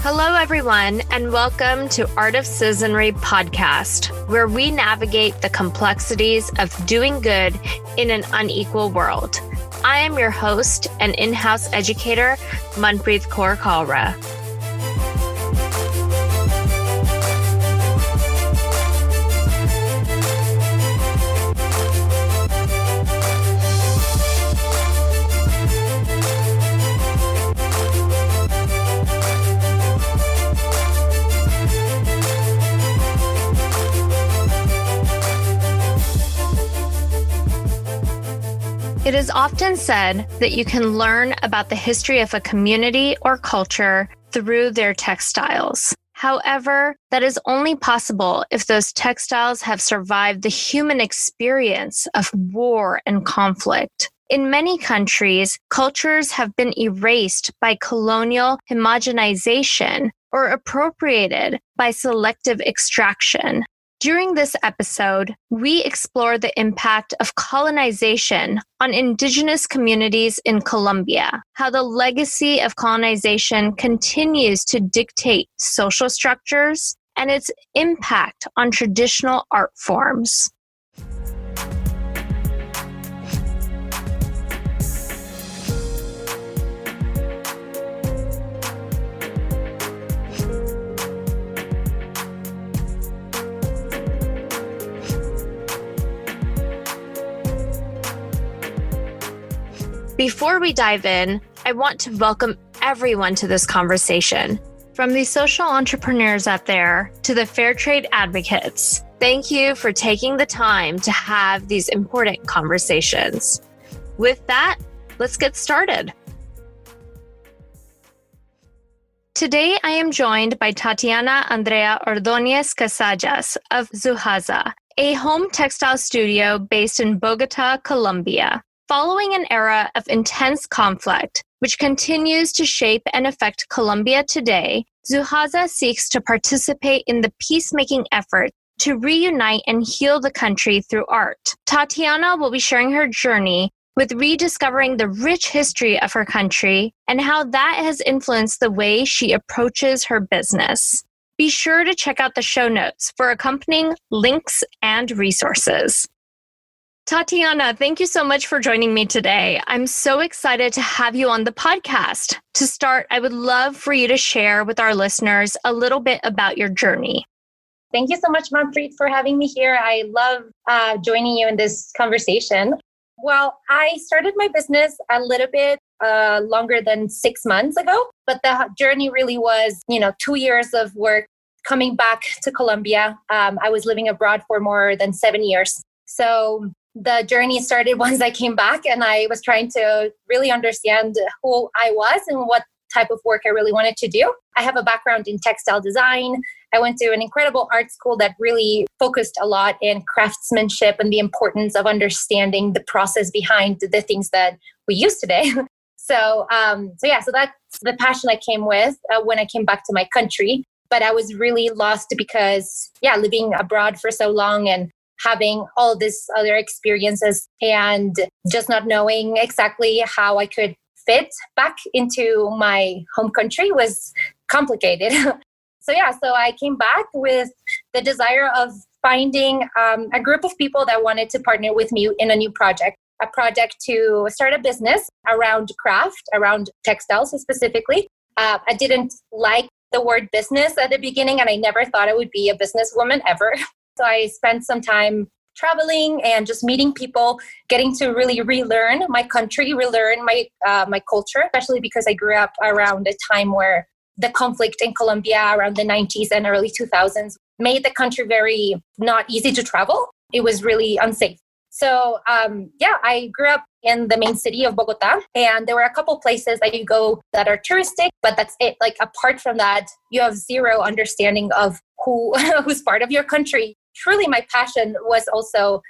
Hello, everyone, and welcome to Art of Citizenry podcast, where we navigate the complexities of doing good in an unequal world. I am your host and in-house educator, Manpreet Kaur Kalra. It is often said that you can learn about the history of a community or culture through their textiles. However, that is only possible if those textiles have survived the human experience of war and conflict. In many countries, cultures have been erased by colonial homogenization or appropriated by selective extraction. During this episode, we explore the impact of colonization on indigenous communities in Colombia, how the legacy of colonization continues to dictate social structures, and its impact on traditional art forms. Before we dive in, I want to welcome everyone to this conversation. From the social entrepreneurs out there to the fair trade advocates, thank you for taking the time to have these important conversations. With that, let's get started. Today, I am joined by Tatiana Andrea Ordoñez Casallas of Zuhaza, a home textile studio based in Bogota, Colombia. Following an era of intense conflict, which continues to shape and affect Colombia today, Zuhaza seeks to participate in the peacemaking effort to reunite and heal the country through art. Tatiana will be sharing her journey with rediscovering the rich history of her country and how that has influenced the way she approaches her business. Be sure to check out the show notes for accompanying links and resources. Tatiana, thank you so much for joining me today. I'm so excited to have you on the podcast. To start, I would love for you to share with our listeners a little bit about your journey. Thank you so much, Manpreet, for having me here. I love joining you in this conversation. Well, I started my business a little bit longer than 6 months ago, but the journey really was, 2 years of work coming back to Colombia. I was living abroad for more than 7 years. So the journey started once I came back, and I was trying to really understand who I was and what type of work I really wanted to do. I have a background in textile design. I went to an incredible art school that really focused a lot in craftsmanship and the importance of understanding the process behind the things that we use today. So that's the passion I came with when I came back to my country. But I was really lost because, living abroad for so long and having all these other experiences and just not knowing exactly how I could fit back into my home country was complicated. So I came back with the desire of finding a group of people that wanted to partner with me in a project to start a business around craft, around textiles specifically. I didn't like the word business at the beginning, and I never thought I would be a businesswoman ever. So I spent some time traveling and just meeting people, getting to really relearn my country, relearn my culture, especially because I grew up around a time where the conflict in Colombia around the 90s and early 2000s made the country very not easy to travel. It was really unsafe. So I grew up in the main city of Bogota, and there were a couple places that you go that are touristic, but that's it. Like apart from that, you have zero understanding of who's part of your country. Truly, my passion was also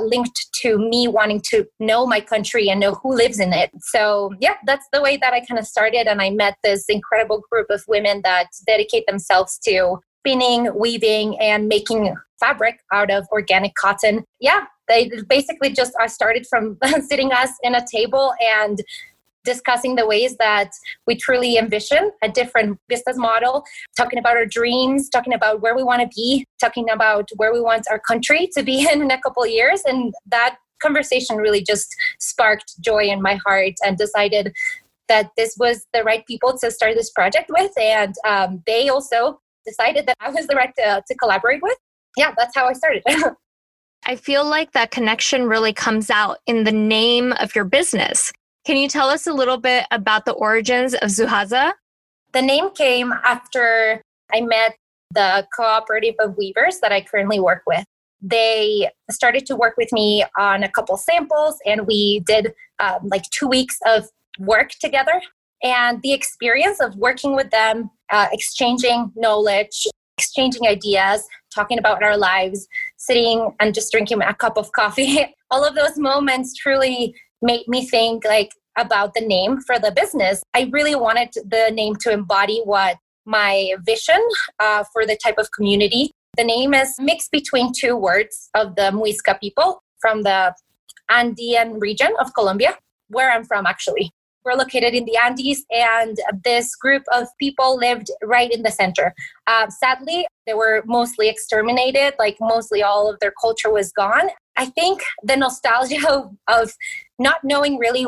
linked to me wanting to know my country and know who lives in it. So that's the way that I kind of started. And I met this incredible group of women that dedicate themselves to spinning, weaving, and making fabric out of organic cotton. They basically just started from sitting us in a table and discussing the ways that we truly envision a different business model, talking about our dreams, talking about where we want to be, talking about where we want our country to be in a couple of years. And that conversation really just sparked joy in my heart, and decided that this was the right people to start this project with. And they also decided that I was the right to collaborate with. Yeah, that's how I started. I feel like that connection really comes out in the name of your business. Can you tell us a little bit about the origins of Zuhaza? The name came after I met the cooperative of weavers that I currently work with. They started to work with me on a couple samples, and we did like 2 weeks of work together. And the experience of working with them, exchanging knowledge, exchanging ideas, talking about our lives, sitting and just drinking a cup of coffee, all of those moments truly made me think like about the name for the business. I really wanted the name to embody what my vision for the type of community. The name is mixed between two words of the Muisca people from the Andean region of Colombia, where I'm from actually. We're located in the Andes, and this group of people lived right in the center. Sadly, they were mostly exterminated, like mostly all of their culture was gone. I think the nostalgia of not knowing really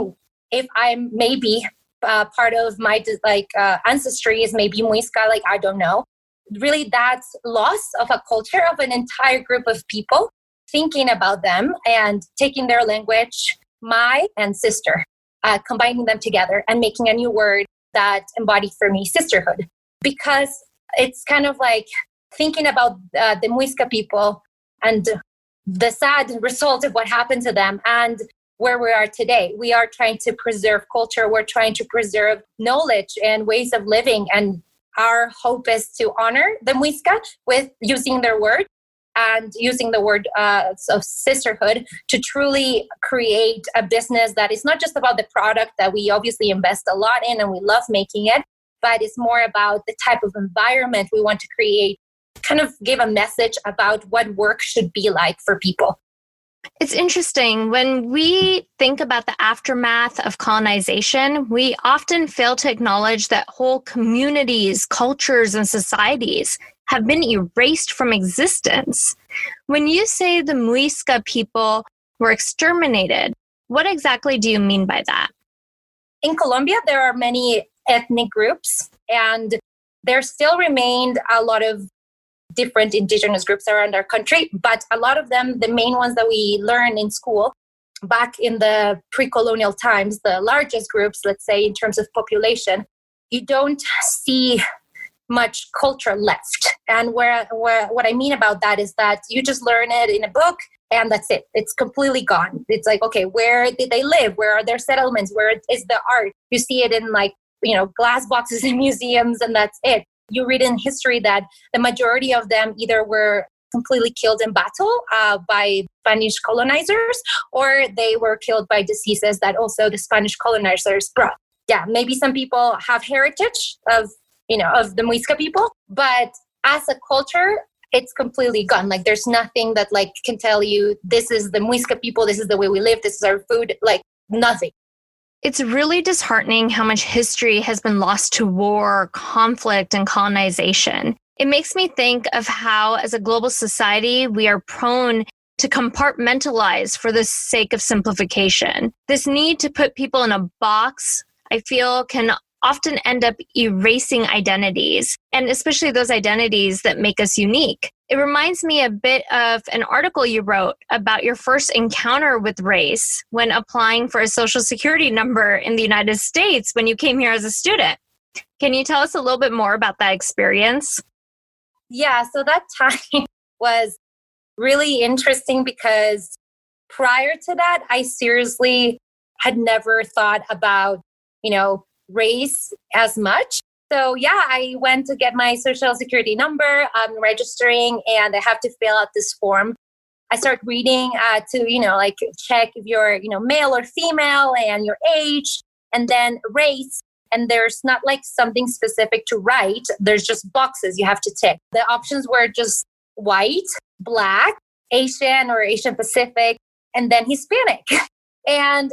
if I'm maybe part of my ancestry is maybe Muisca, like I don't know. Really, that loss of a culture of an entire group of people, thinking about them and taking their language, my and sister, combining them together and making a new word that embodied for me sisterhood. Because it's kind of like thinking about the Muisca people and the sad result of what happened to them and where we are today. We are trying to preserve culture. We're trying to preserve knowledge and ways of living. And our hope is to honor the Muisca with using their word and using the word of sisterhood to truly create a business that is not just about the product that we obviously invest a lot in and we love making it, but it's more about the type of environment we want to create, kind of give a message about what work should be like for people. It's interesting. When we think about the aftermath of colonization, we often fail to acknowledge that whole communities, cultures, and societies have been erased from existence. When you say the Muisca people were exterminated, what exactly do you mean by that? In Colombia, there are many ethnic groups, and there still remained a lot of different indigenous groups around our country, but a lot of them, the main ones that we learn in school, back in the pre-colonial times, the largest groups, let's say in terms of population, you don't see much culture left. And where what I mean about that is that you just learn it in a book and that's it. It's completely gone. It's like, okay, where did they live? Where are their settlements? Where is the art? You see it in glass boxes in museums, and that's it. You read in history that the majority of them either were completely killed in battle by Spanish colonizers, or they were killed by diseases that also the Spanish colonizers brought. Yeah, maybe some people have heritage of the Muisca people, but as a culture, it's completely gone. Like there's nothing that can tell you this is the Muisca people, this is the way we live, this is our food, nothing. It's really disheartening how much history has been lost to war, conflict, and colonization. It makes me think of how, as a global society, we are prone to compartmentalize for the sake of simplification. This need to put people in a box, I feel, can often end up erasing identities, and especially those identities that make us unique. It reminds me a bit of an article you wrote about your first encounter with race when applying for a social security number in the United States when you came here as a student. Can you tell us a little bit more about that experience? Yeah, so that time was really interesting because prior to that, I seriously had never thought about, race as much. So yeah, I went to get my social security number, registering, and I have to fill out this form. I start reading to, check if you're, male or female and your age, and then race. And there's not something specific to write. There's just boxes you have to tick. The options were just white, black, Asian or Asian Pacific, and then Hispanic. And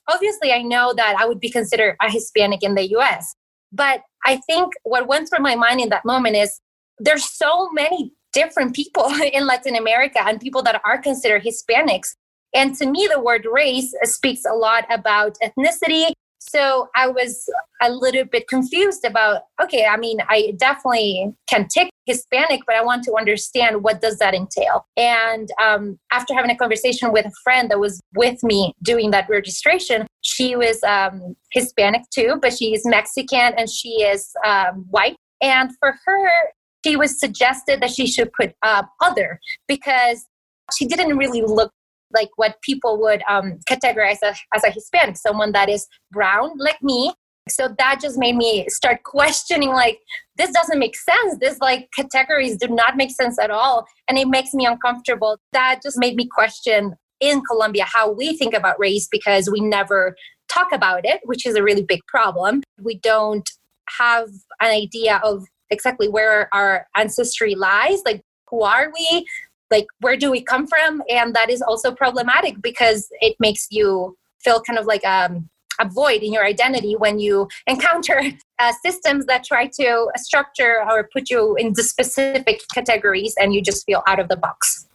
obviously I know that I would be considered a Hispanic in the US. But I think what went through my mind in that moment is there's so many different people in Latin America and people that are considered Hispanics. And to me, the word race speaks a lot about ethnicity. So I was a little bit confused about, okay, I mean, I definitely can tick Hispanic, but I want to understand what does that entail. And after having a conversation with a friend that was with me doing that registration, she was Hispanic too, but she is Mexican and she is white. And for her, she was suggested that she should put other because she didn't really look like what people would categorize as a Hispanic, someone that is brown like me. So that just made me start questioning, like, this doesn't make sense. This like categories do not make sense at all. And it makes me uncomfortable. That just made me question in Colombia how we think about race because we never talk about it, which is a really big problem. We don't have an idea of exactly where our ancestry lies. Like, who are we? Like, where do we come from? And that is also problematic because it makes you feel kind of like a void in your identity when you encounter systems that try to structure or put you into specific categories and you just feel out of the box.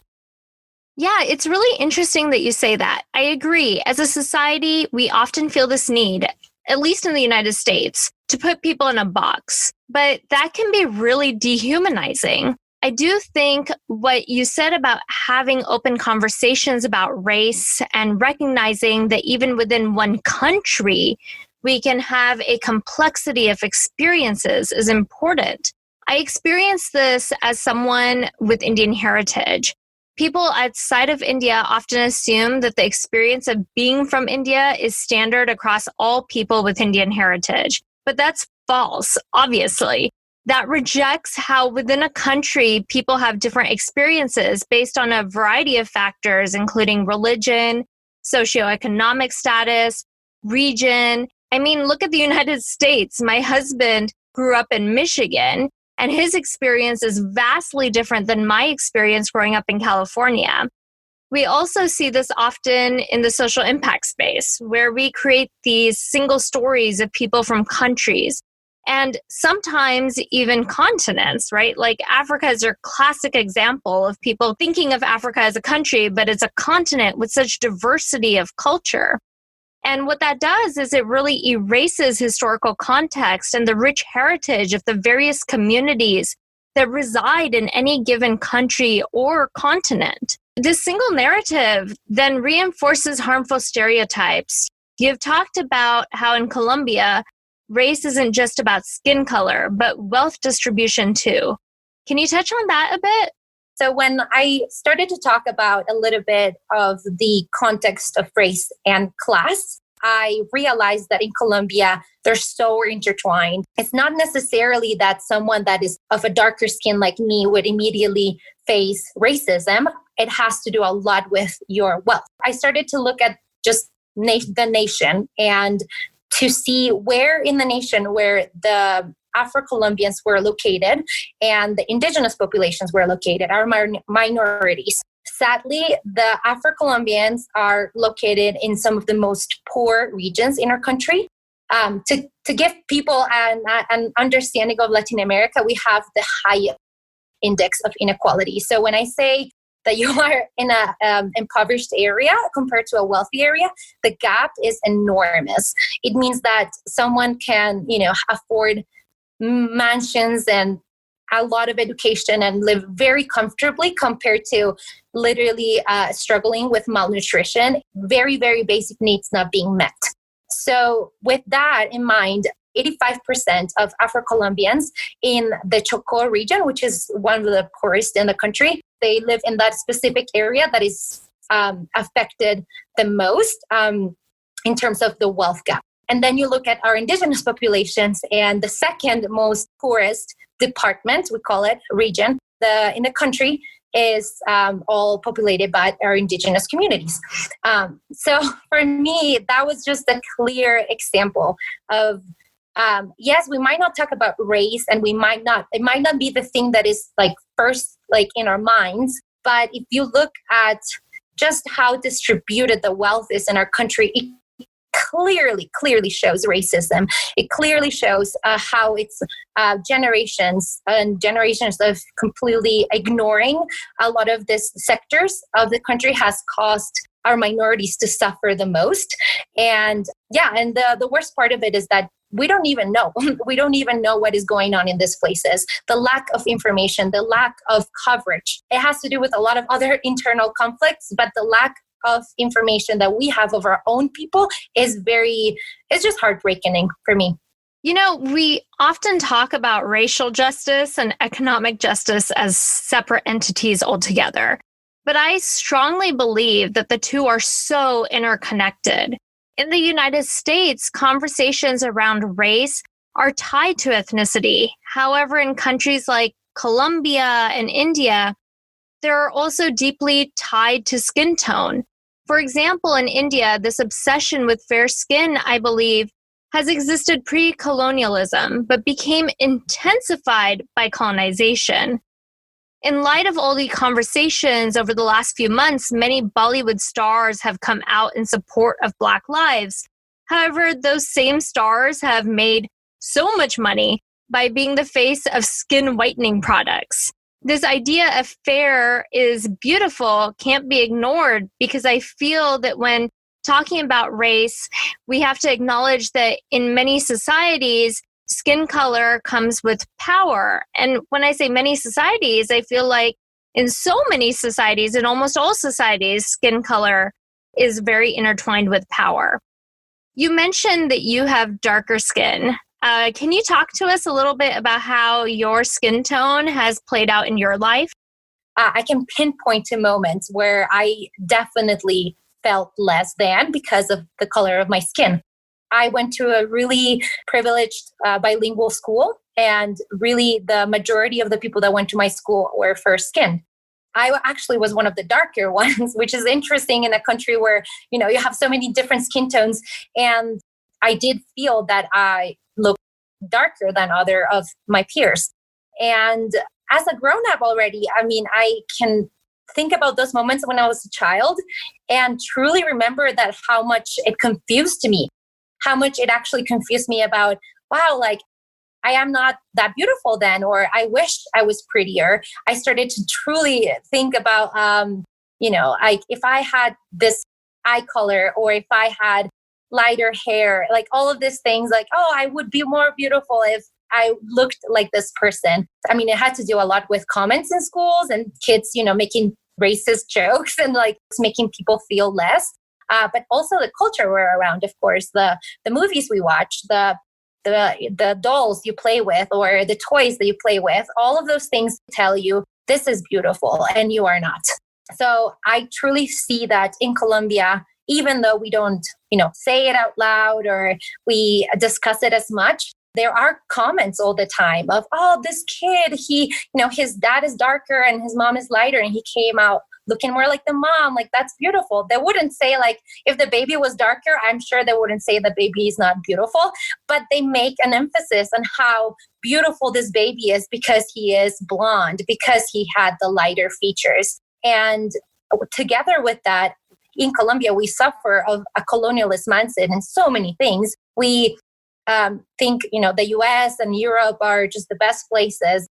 Yeah, it's really interesting that you say that. I agree. As a society, we often feel this need, at least in the United States, to put people in a box. But that can be really dehumanizing. I do think what you said about having open conversations about race and recognizing that even within one country, we can have a complexity of experiences is important. I experience this as someone with Indian heritage. People outside of India often assume that the experience of being from India is standard across all people with Indian heritage. But that's false, obviously. That rejects how within a country, people have different experiences based on a variety of factors, including religion, socioeconomic status, region. I mean, look at the United States. My husband grew up in Michigan, and his experience is vastly different than my experience growing up in California. We also see this often in the social impact space, where we create these single stories of people from countries. And sometimes even continents, right? Like Africa is your classic example of people thinking of Africa as a country, but it's a continent with such diversity of culture. And what that does is it really erases historical context and the rich heritage of the various communities that reside in any given country or continent. This single narrative then reinforces harmful stereotypes. You've talked about how in Colombia, race isn't just about skin color, but wealth distribution too. Can you touch on that a bit? So when I started to talk about a little bit of the context of race and class, I realized that in Colombia, they're so intertwined. It's not necessarily that someone that is of a darker skin like me would immediately face racism. It has to do a lot with your wealth. I started to look at just the nation and to see where in the nation where the Afro-Colombians were located and the indigenous populations were located, our minorities. Sadly, the Afro-Colombians are located in some of the most poor regions in our country. To give people an understanding of Latin America, we have the highest index of inequality. So when I say that you are in an impoverished area compared to a wealthy area, the gap is enormous. It means that someone can, afford mansions and a lot of education and live very comfortably compared to literally struggling with malnutrition, very, very basic needs not being met. So with that in mind, 85% of Afro-Colombians in the Chocó region, which is one of the poorest in the country, they live in that specific area that is affected the most in terms of the wealth gap. And then you look at our indigenous populations, and the second most poorest department, we call it region, in the country is all populated by our indigenous communities. So for me, that was just a clear example of yes, we might not talk about race, and it might not be the thing that is like first like in our minds. But if you look at just how distributed the wealth is in our country, clearly shows racism. It clearly shows how it's generations and generations of completely ignoring a lot of these sectors of the country has caused our minorities to suffer the most. And the worst part of it is that we don't even know. We don't even know what is going on in these places. The lack of information, the lack of coverage. It has to do with a lot of other internal conflicts, but the lack of information that we have of our own people it's just heartbreaking for me. You know, we often talk about racial justice and economic justice as separate entities altogether. But I strongly believe that the two are so interconnected. In the United States, conversations around race are tied to ethnicity. However, in countries like Colombia and India, they're also deeply tied to skin tone. For example, in India, this obsession with fair skin, I believe, has existed pre-colonialism, but became intensified by colonization. In light of all the conversations over the last few months, many Bollywood stars have come out in support of Black lives. However, those same stars have made so much money by being the face of skin whitening products. This idea of fair is beautiful can't be ignored because I feel that when talking about race, we have to acknowledge that in many societies, skin color comes with power. And when I say many societies, I feel like in so many societies, in almost all societies, skin color is very intertwined with power. You mentioned that you have darker skin. Can you talk to us a little bit about how your skin tone has played out in your life? I can pinpoint to moments where I definitely felt less than because of the color of my skin. I went to a really privileged bilingual school, and really the majority of the people that went to my school were fair-skinned. I actually was one of the darker ones, which is interesting in a country where, you have so many different skin tones. And I did feel that I looked darker than other of my peers. And as a grown-up already, I can think about those moments when I was a child and truly remember that how much it confused me. How much it actually confused me about, wow, like I am not that beautiful then, or I wish I was prettier. I started to truly think about, if I had this eye color or if I had lighter hair, like all of these things, like, oh, I would be more beautiful if I looked like this person. It had to do a lot with comments in schools and kids, making racist jokes and like making people feel less. But also the culture we're around, of course, the movies we watch, the dolls you play with or the toys that you play with, all of those things tell you this is beautiful and you are not. So I truly see that in Colombia, even though we don't, say it out loud or we discuss it as much, there are comments all the time of, oh, this kid, his dad is darker and his mom is lighter and he came out looking more like the mom, like that's beautiful. They wouldn't say like, if the baby was darker, I'm sure they wouldn't say the baby is not beautiful, but they make an emphasis on how beautiful this baby is because he is blonde, because he had the lighter features. And together with that, in Colombia, we suffer of a colonialist mindset in so many things. We think, the US and Europe are just the best places.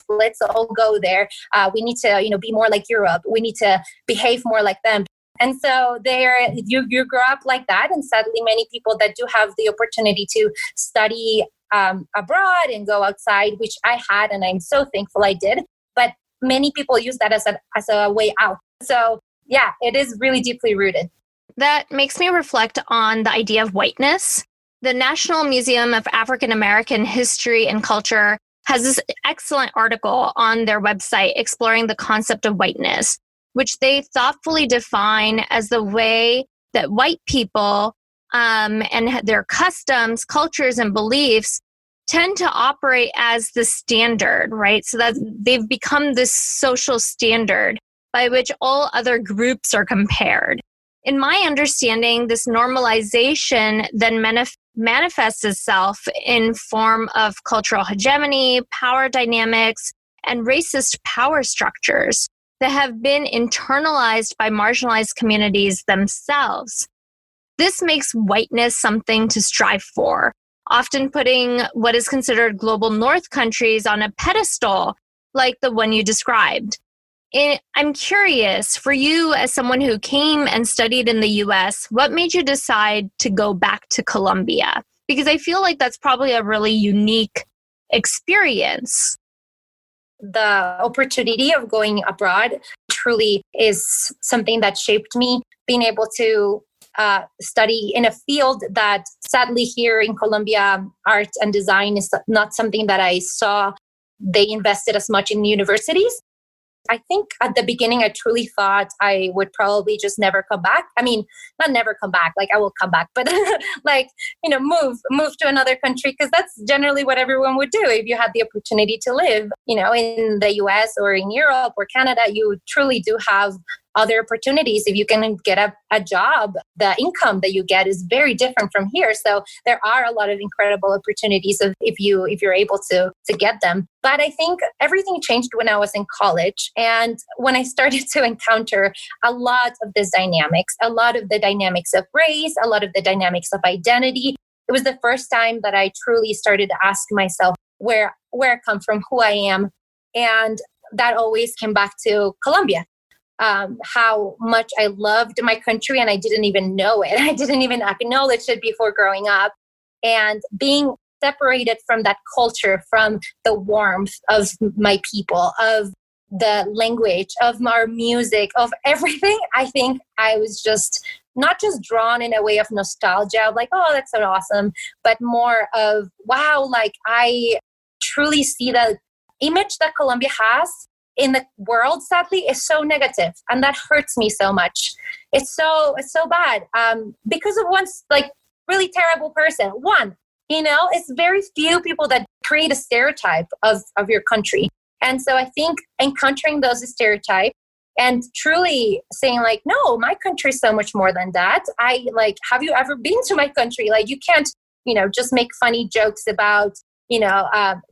Let's all go there. We need to, be more like Europe. We need to behave more like them. And so you grow up like that. And sadly, many people that do have the opportunity to study abroad and go outside, which I had, and I'm so thankful I did. But many people use that as a way out. So yeah, it is really deeply rooted. That makes me reflect on the idea of whiteness. The National Museum of African American History and Culture has this excellent article on their website exploring the concept of whiteness, which they thoughtfully define as the way that white people and their customs, cultures, and beliefs tend to operate as the standard, right? So that they've become this social standard by which all other groups are compared. In my understanding, this normalization then manifests itself in form of cultural hegemony, power dynamics, and racist power structures that have been internalized by marginalized communities themselves. This makes whiteness something to strive for, often putting what is considered global north countries on a pedestal like the one you described. I'm curious, for you as someone who came and studied in the US, what made you decide to go back to Colombia? Because I feel like that's probably a really unique experience. The opportunity of going abroad truly is something that shaped me. Being able to study in a field that sadly here in Colombia, art and design is not something that I saw they invested as much in universities. I think at the beginning, I truly thought I would probably just never come back. I mean, not never come back, like I will come back, but like, move to another country, because that's generally what everyone would do. If you had the opportunity to live, in the US or in Europe or Canada, you truly do have other opportunities. If you can get a job, the income that you get is very different from here. So there are a lot of incredible opportunities if you're able to get them. But I think everything changed when I was in college, and when I started to encounter a lot of these dynamics, a lot of the dynamics of race, a lot of the dynamics of identity. It was the first time that I truly started to ask myself where I come from, who I am, and that always came back to Colombia. How much I loved my country, and I didn't even know it. I didn't even acknowledge it before growing up. And being separated from that culture, from the warmth of my people, of the language, of our music, of everything, I think I was just not just drawn in a way of nostalgia, of like, oh, that's so awesome, but more of, wow, like I truly see the image that Colombia has in the world, sadly, is so negative, and that hurts me so much. It's so bad because of one like really terrible person. It's very few people that create a stereotype of your country, and so I think encountering those stereotypes and truly saying like, no, my country is so much more than that. Have you ever been to my country? Like, you can't, just make funny jokes about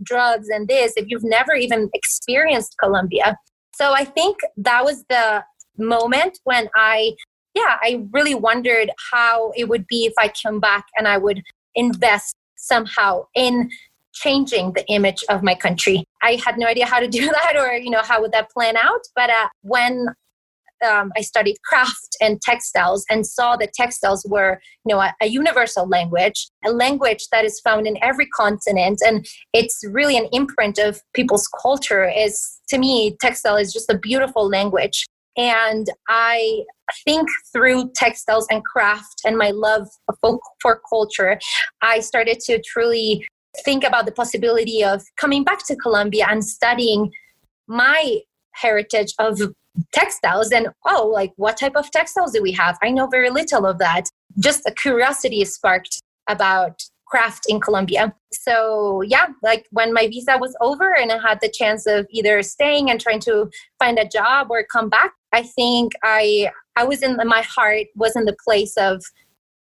drugs and this, if you've never even experienced Colombia. So I think that was the moment when I really wondered how it would be if I came back and I would invest somehow in changing the image of my country. I had no idea how to do that or, how would that plan out. But when I studied craft and textiles and saw that textiles were, a universal language, a language that is found in every continent. And it's really an imprint of people's culture. To me, textile is just a beautiful language. And I think through textiles and craft and my love for culture, I started to truly think about the possibility of coming back to Colombia and studying my heritage of textiles and what type of textiles do we have? I know very little of that. Just a curiosity is sparked about craft in Colombia. So when my visa was over and I had the chance of either staying and trying to find a job or come back, I think I was my heart was in the place of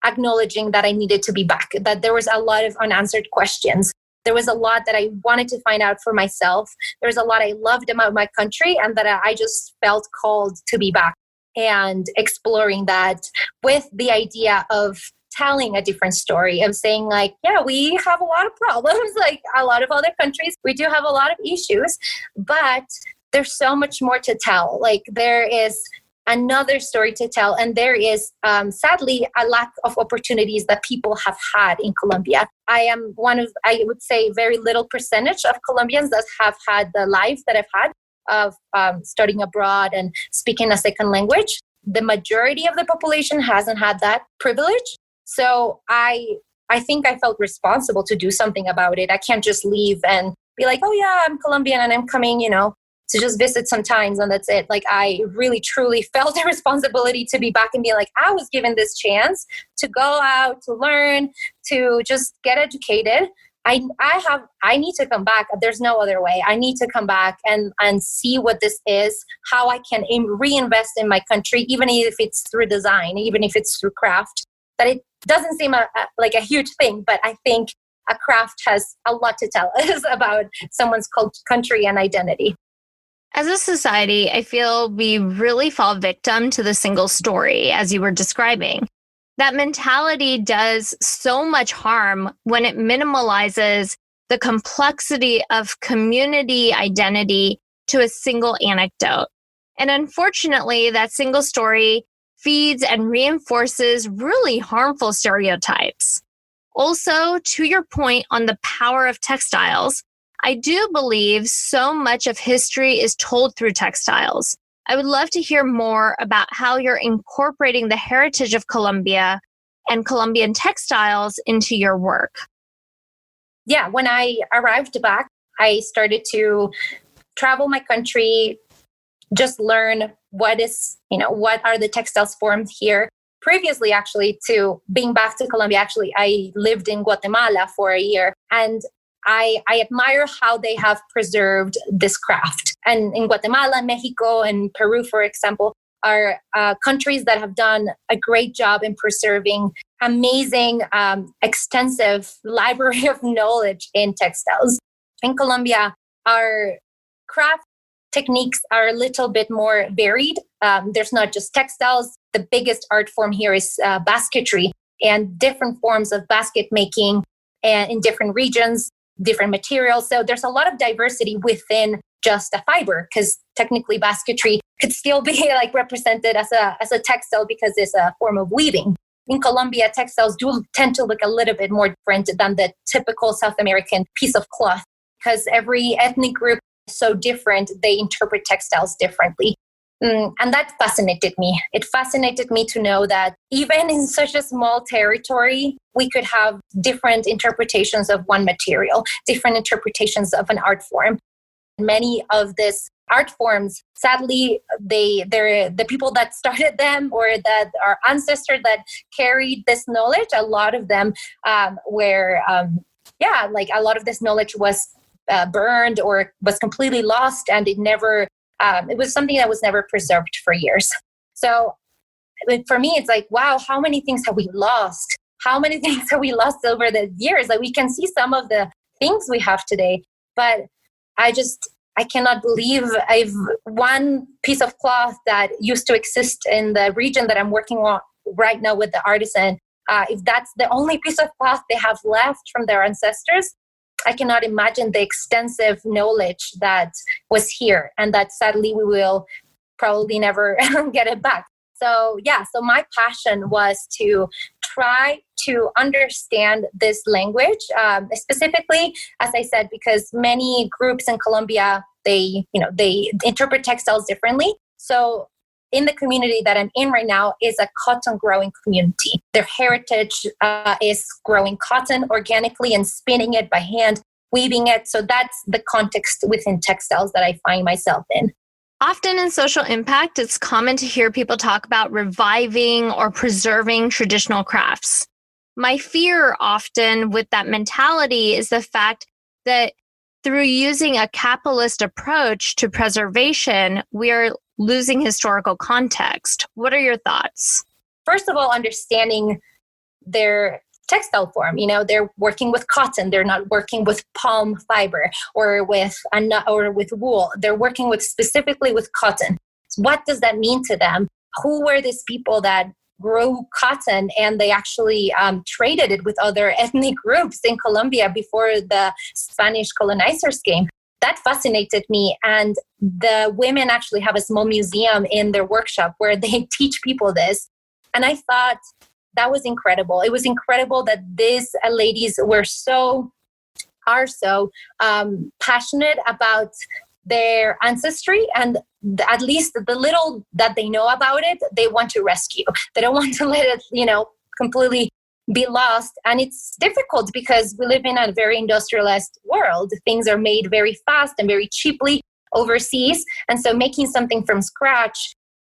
acknowledging that I needed to be back, that there was a lot of unanswered questions. There was a lot that I wanted to find out for myself. There was a lot I loved about my country, and that I just felt called to be back and exploring that with the idea of telling a different story, of saying like, yeah, we have a lot of problems, like a lot of other countries. We do have a lot of issues, but there's so much more to tell. Like there is another story to tell. And there is, sadly, a lack of opportunities that people have had in Colombia. I am one of, I would say, very little percentage of Colombians that have had the life that I've had of studying abroad and speaking a second language. The majority of the population hasn't had that privilege. So I think I felt responsible to do something about it. I can't just leave and be like, oh yeah, I'm Colombian and I'm coming, to just visit sometimes and that's it. Like I really truly felt a responsibility to be back and be like, I was given this chance to go out, to learn, to just get educated. I need to come back. There's no other way. I need to come back and see what this is, how I can reinvest in my country, even if it's through design, even if it's through craft. That it doesn't seem like a huge thing, but I think a craft has a lot to tell us about someone's country and identity. As a society, I feel we really fall victim to the single story, as you were describing. That mentality does so much harm when it minimalizes the complexity of community identity to a single anecdote. And unfortunately, that single story feeds and reinforces really harmful stereotypes. Also, to your point on the power of textiles, I do believe so much of history is told through textiles. I would love to hear more about how you're incorporating the heritage of Colombia and Colombian textiles into your work. Yeah, when I arrived back, I started to travel my country, just learn what are the textiles formed here. Previously, actually, to being back to Colombia, actually, I lived in Guatemala for a year, and I admire how they have preserved this craft. And in Guatemala, Mexico, and Peru, for example, are countries that have done a great job in preserving amazing, extensive library of knowledge in textiles. In Colombia, our craft techniques are a little bit more varied. There's not just textiles. The biggest art form here is basketry and different forms of basket making and in different regions, different materials. So there's a lot of diversity within just a fiber, because technically basketry could still be like represented as a textile because it's a form of weaving. In Colombia, textiles do tend to look a little bit more different than the typical South American piece of cloth, because every ethnic group is so different. They interpret textiles differently. And that fascinated me. It fascinated me to know that even in such a small territory, we could have different interpretations of one material, different interpretations of an art form. Many of these art forms, sadly, they're the people that started them or that are ancestors that carried this knowledge. A lot of them were, like a lot of this knowledge was burned or was completely lost, and it was something that was never preserved for years. So for me, it's like, wow, how many things have we lost? How many things have we lost over the years? Like, we can see some of the things we have today, but I cannot believe one piece of cloth that used to exist in the region that I'm working on right now with the artisan. If that's the only piece of cloth they have left from their ancestors, I cannot imagine the extensive knowledge that was here, and that sadly we will probably never get it back. So my passion was to try to understand this language, specifically, as I said, because many groups in Colombia, they interpret textiles differently. So in the community that I'm in right now is a cotton growing community. Their heritage is growing cotton organically and spinning it by hand, weaving it. So that's the context within textiles that I find myself in. Often in social impact, it's common to hear people talk about reviving or preserving traditional crafts. My fear often with that mentality is the fact that through using a capitalist approach to preservation, we are losing historical context. What are your thoughts? First of all, understanding their textile form. They're working with cotton. They're not working with palm fiber or with wool. They're working specifically with cotton. So what does that mean to them? Who were these people that grew cotton and they actually traded it with other ethnic groups in Colombia before the Spanish colonizers came? That fascinated me. And the women actually have a small museum in their workshop where they teach people this. And I thought that was incredible. It was incredible that these ladies are so passionate about their ancestry, and at least the little that they know about it, they want to rescue. They don't want to let it, completely be lost. And it's difficult because we live in a very industrialized world. Things are made very fast and very cheaply overseas. And so making something from scratch,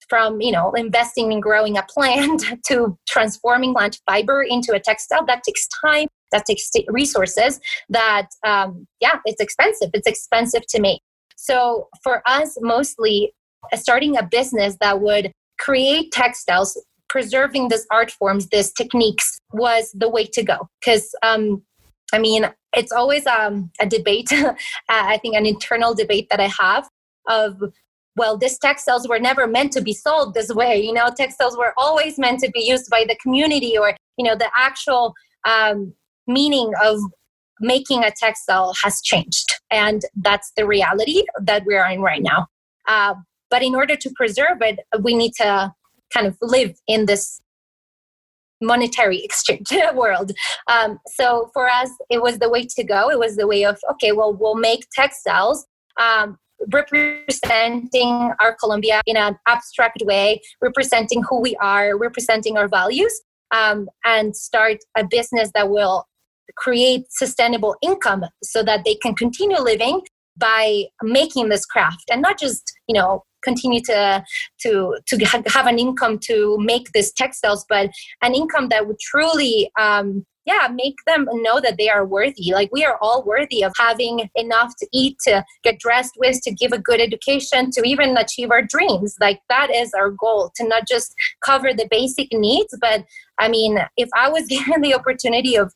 from investing in growing a plant to transforming plant fiber into a textile, that takes time, that takes resources, that it's expensive. It's expensive to make. So for us, mostly starting a business that would create textiles, preserving these art forms, these techniques, was the way to go. Because it's always a debate. I think an internal debate that I have of well, these textiles were never meant to be sold this way. Textiles were always meant to be used by the community, or, the actual meaning of making a textile has changed. And that's the reality that we're in right now. But in order to preserve it, we need to kind of live in this monetary exchange world. So for us, it was the way to go. It was the way of, okay, well, we'll make textiles representing our Colombia in an abstract way, representing who we are, representing our values, and start a business that will create sustainable income so that they can continue living by making this craft, and not just, continue to have an income to make these textiles, but an income that would truly make them know that they are worthy. Like, we are all worthy of having enough to eat, to get dressed with, to give a good education, to even achieve our dreams. Like, that is our goal, to not just cover the basic needs, but I mean, if I was given the opportunity of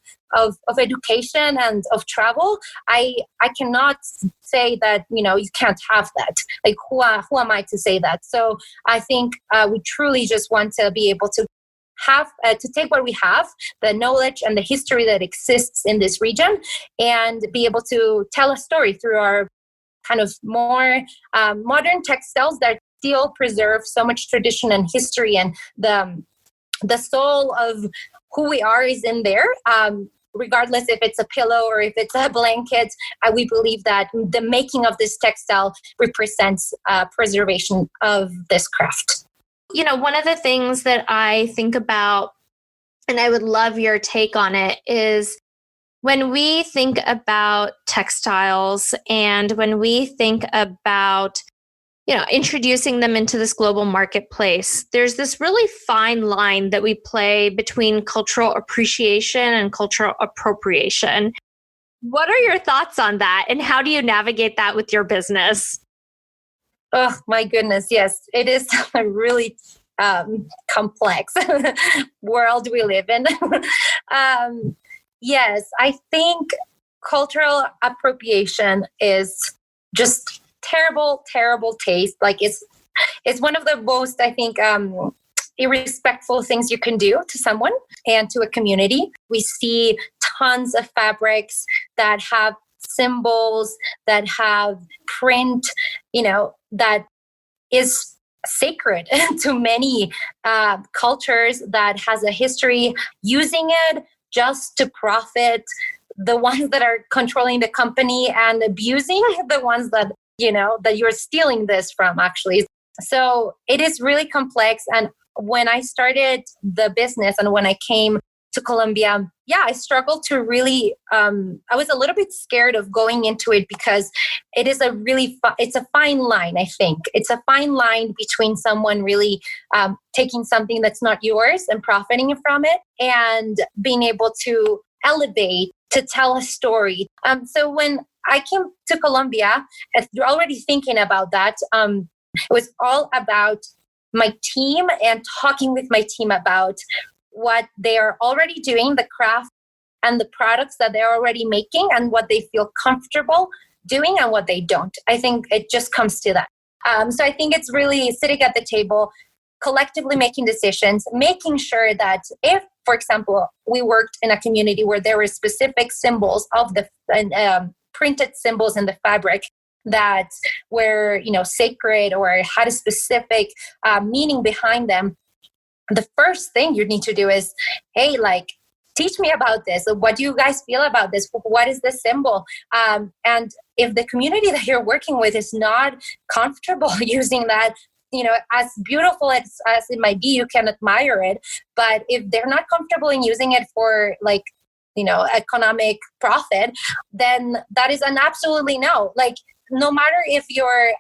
education and of travel, I cannot say that, you can't have that. Like, who am I to say that? So I think we truly just want to be able to have to take what we have, the knowledge and the history that exists in this region, and be able to tell a story through our kind of more modern textiles that still preserve so much tradition and history, and the soul of who we are is in there. Regardless if it's a pillow or if it's a blanket, we believe that the making of this textile represents preservation of this craft. One of the things that I think about, and I would love your take on it, is when we think about textiles and when we think about, introducing them into this global marketplace, there's this really fine line that we play between cultural appreciation and cultural appropriation. What are your thoughts on that, and how do you navigate that with your business? Oh, my goodness. Yes, it is a really complex world we live in. Yes, I think cultural appropriation is just terrible taste. Like, it's one of the most, I think, irrespectful things you can do to someone and to a community. We see tons of fabrics that have symbols, that have print, that is sacred to many cultures, that has a history, using it just to profit the ones that are controlling the company and abusing the ones that, that you're stealing this from, actually. So it is really complex. And when I started the business and when I came to Colombia, I struggled to really, I was a little bit scared of going into it, because it is it's a fine line, I think. It's a fine line between someone really taking something that's not yours and profiting from it, and being able to elevate, to tell a story. So when I came to Colombia, already thinking about that, it was all about my team and talking with my team about what they are already doing, the craft and the products that they're already making, and what they feel comfortable doing and what they don't. I think it just comes to that. So I think it's really sitting at the table, collectively making decisions, making sure that if, for example, we worked in a community where there were specific symbols of the printed symbols in the fabric that were, sacred or had a specific meaning behind them, the first thing you need to do is, hey, teach me about this. What do you guys feel about this? What is the symbol? And if the community that you're working with is not comfortable using that, as beautiful as it might be, you can admire it. But if they're not comfortable in using it for economic profit, then that is an absolutely no. No matter if you're,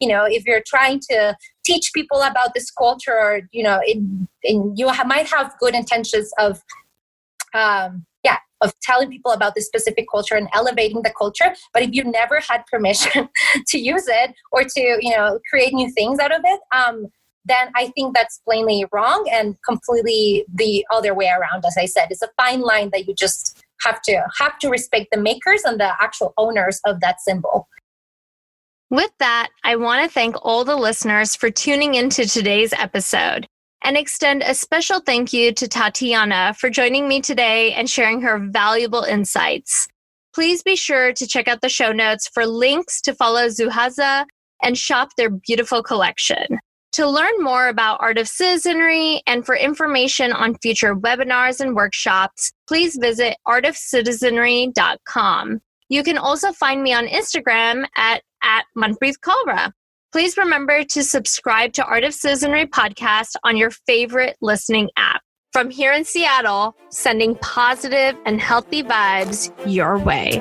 if you're trying to teach people about this culture, or, might have good intentions of telling people about this specific culture and elevating the culture. But if you never had permission to use it or to, create new things out of it, then I think that's plainly wrong and completely the other way around. As I said, it's a fine line that you just have to respect the makers and the actual owners of that symbol. With that, I want to thank all the listeners for tuning into today's episode and extend a special thank you to Tatiana for joining me today and sharing her valuable insights. Please be sure to check out the show notes for links to follow Zuhaza and shop their beautiful collection. To learn more about Art of Citizenry and for information on future webinars and workshops, please visit artofcitizenry.com. You can also find me on Instagram at Manpreet Kaura. Please remember to subscribe to Art of Citizenry podcast on your favorite listening app. From here in Seattle, sending positive and healthy vibes your way.